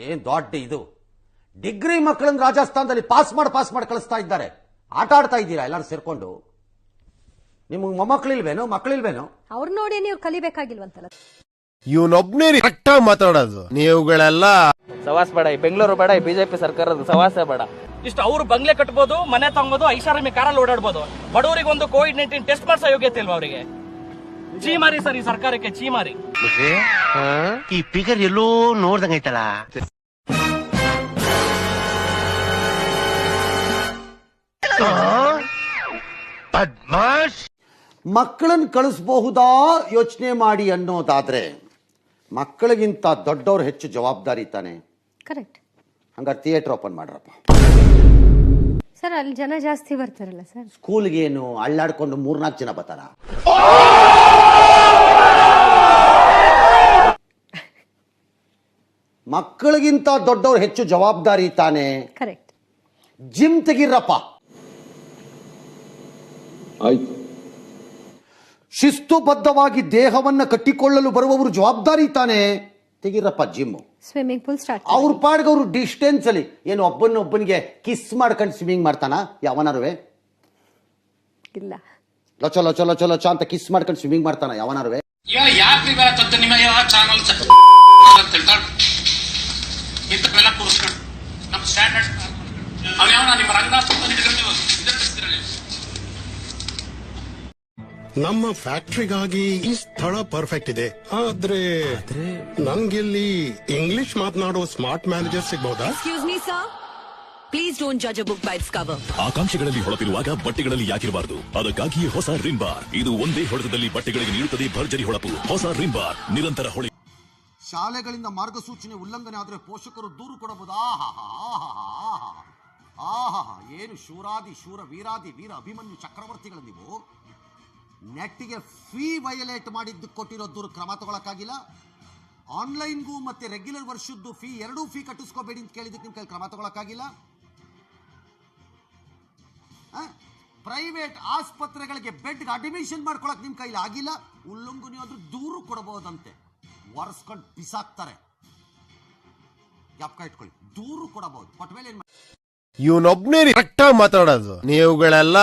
ಏನ್ ದೊಡ್ಡ ಇದು ಡಿಗ್ರಿ ಮಕ್ಕಳನ್ನ ರಾಜಸ್ಥಾನದಲ್ಲಿ ಪಾಸ್ ಮಾಡಿ ಕಳಿಸ್ತಾ ಇದ್ದಾರೆ. ಆಟ ಆಡ್ತಾ ಇದ್ದೀರಾ ಎಲ್ಲರೂ ಸೇರ್ಕೊಂಡು. ನಿಮ್ಗೆ ಮಕ್ಕಳಿಲ್ವೇನೋ ಅವ್ರ ನೋಡಿ ನೀವು ಕಲಿಬೇಕಾಗಿಲ್ವಂತಲ್ಲ. ಇವನೊಬ್ನೇ ಕರೆಕ್ಟಾಗಿ ಮಾತಾಡೋದು. ನೀವುಗಳೆಲ್ಲ ಸವಾಸ ಬೇಡ, ಬೆಂಗಳೂರು ಬೇಡ, ಬಿಜೆಪಿ ಸರ್ಕಾರದ ಸವಾಸ ಬೇಡ. ಇಷ್ಟು ಅವ್ರು ಬಂಗ್ಲೆ ಕಟ್ಬೋದು, ಮನೆ ತಗೋಬಹುದು, ಐಷಾರಾಮಿ ಕಾರಲ್ಲಿ ಓಡಾಡ್ಬೋದು. ಬಡವರಿಗೆ ಒಂದು ಕೋವಿಡ್-19 ಟೆಸ್ಟ್ ಮಾಡಿಸೋ ಯೋಗ್ಯತೆ ಇಲ್ವಾ ಅವರಿಗೆ? ಚೀಮಾರಿ ಸರ್ ಈ ಸರ್ಕಾರಕ್ಕೆ, ಚೀಮಾರಿ. ಈ ಫಿಗರ್ ಎಲ್ಲೋ ನೋಡ್ದಂಗೈತಲ್ಲ. ಮಕ್ಕಳನ್ನ ಕಳಿಸಬಹುದಾ ಯೋಚನೆ ಮಾಡಿ ಅನ್ನೋದಾದ್ರೆ ಮಕ್ಕಳಿಗಿಂತ ದೊಡ್ಡವ್ರು ಹೆಚ್ಚು ಜವಾಬ್ದಾರಿ ತಾನೆ. ಕರೆಕ್ಟ್. ಹಂಗಾರೆ ಥಿಯೇಟರ್ ಓಪನ್ ಮಾಡ್ರಪ್ಪ ಸರ್. ಅಲ್ಲಿ ಜನ ಜಾಸ್ತಿ ಬರ್ತಾರಲ್ಲ ಸರ್. ಸ್ಕೂಲ್ಗೆ ಏನು ಅಳ್ಳಾಡ್ಕೊಂಡು 3-4 ಜನ ಬರ್ತಾರ? ಮಕ್ಕಳಿಗಿಂತ ದೊಡ್ಡವ್ರು ಹೆಚ್ಚು ಜವಾಬ್ದಾರಿ ತಾನೆ. ಕರೆಕ್ಟ್. ಜಿಮ್ ತೆಗಿರಪ್ಪ. ಆಯ್ತು. ಶಿಸ್ತುಬದ್ಧವಾಗಿ ದೇಹವನ್ನ ಕಟ್ಟಿಕೊಳ್ಳಲು ಬರುವವರು ಜವಾಬ್ದಾರಿ ತಾನೆ. ತೆಗಿರಪ್ಪ ಜಿಮ್. Swimming pool start. ಅವ್ರ ಪಾಡ್ಗೆ ಅವರು ಡಿಸ್ಟೆನ್ಸ್ ಅಲ್ಲಿ ಏನು ಒಬ್ಬನಿಗೆ ಕಿಸ್ ಮಾಡ್ಕೊಂಡು ಸ್ವಿಮ್ಮಿಂಗ್ ಮಾಡ್ತಾನ ಯಾವನಾರುವೆ? ಇಲ್ಲ. ಲೊಚ ಲೊಚ ಲೊಚ ಲೊಚ ಅಂತ ಕಿಸ್ ಮಾಡ್ಕೊಂಡು ಸ್ವಿಮ್ಮಿಂಗ್ ಮಾಡ್ತಾನ ಯಾವನಾರುವೆ? ನಮ್ಮ ಫ್ಯಾಕ್ಟ್ರಿಗಾಗಿ ಈ ಸ್ಥಳ ಪರ್ಫೆಕ್ಟ್ ಇದೆ, ಆದ್ರೆ ನನ್ಗಿಲ್ಲಿ ಇಂಗ್ಲಿಷ್ ಮಾತನಾಡೋ ಸ್ಮಾರ್ಟ್ ಮ್ಯಾನೇಜರ್ ಸಿಗ್ಬಹುದಾ? Excuse me sir, please don't judge a book by its cover. ಆಕಾಂಕ್ಷೆಗಳಲ್ಲಿ ಹೊಳಪಿರುವಾಗ ಬಟ್ಟೆಗಳಲ್ಲಿ ಯಾಕಿರಬಾರದು? ಅದಕ್ಕಾಗಿಯೇ ಹೊಸ ರಿನ್ ಬಾರ್. ಇದು ಒಂದೇ ಹೊಡೆತದಲ್ಲಿ ಬಟ್ಟೆಗಳಿಗೆ ನೀಡುತ್ತದೆ ಭರ್ಜರಿ ಹೊಳಪು. ಹೊಸ ರಿನ್ ಬಾರ್, ನಿರಂತರ ಹೊಳೆ. ಶಾಲೆಗಳಿಂದ ಮಾರ್ಗಸೂಚನೆ ಉಲ್ಲಂಘನೆ ಆದರೆ ಪೋಷಕರು ದೂರು ಕೊಡಬಹುದು. ಏನು ಶೂರಾದಿ ಶೂರ ವೀರಾದಿ ವೀರ ಅಭಿಮನ್ಯು ಚಕ್ರವರ್ತಿಗಳು ನೀವು. ನೆಟ್ಟಿಗೆ ಫೀ ವಯಲೇಟ್ ಮಾಡಿದ್ದು ಕೊಟ್ಟಿರೋ ದೂರು ಕ್ರಮ ತಗೊಳಕ್ಕಾಗಿಲ್ಲ. ಆನ್ಲೈನ್ಗೂ ಮತ್ತೆ ರೆಗ್ಯುಲರ್ ವರ್ಷದ್ದು ಫೀ ಎರಡೂ ಫೀ ಕಟ್ಟಿಸ್ಕೋಬೇಡಿ ಅಂತ ಕೇಳಿದ್ದಕ್ಕೆ ನಿಮ್ಮ ಕೈಲಿ ಕ್ರಮ ತಗೊಳಕ್ಕಾಗಿಲ್ಲ. ಪ್ರೈವೇಟ್ ಆಸ್ಪತ್ರೆಗಳಿಗೆ ಬೆಡ್ಗೆ ಅಡ್ಮಿಷನ್ ಮಾಡ್ಕೊಳಕ್ ನಿಮ್ಮ ಕೈಲಿ ಆಗಿಲ್ಲ. ಉಲ್ಲಂಘನೆ ಆದ್ರೂ ದೂರು ಕೊಡಬಹುದಂತೆ. ಒರೆಸ್ಕೊಂಡು ಬಿಸಾಕ್ತಾರೆ. ಜ್ಞಾಪಕ ಇಟ್ಕೊಳ್ಳಿ, ದೂರು ಕೊಡಬಹುದು. ಕೊಟ್ಟ ಮೇಲೆ ಇವನೊಬ್ನೇ ಕರೆಕ್ಟಾಗಿ ಮಾತಾಡೋದು. ನೀವುಗಳೆಲ್ಲ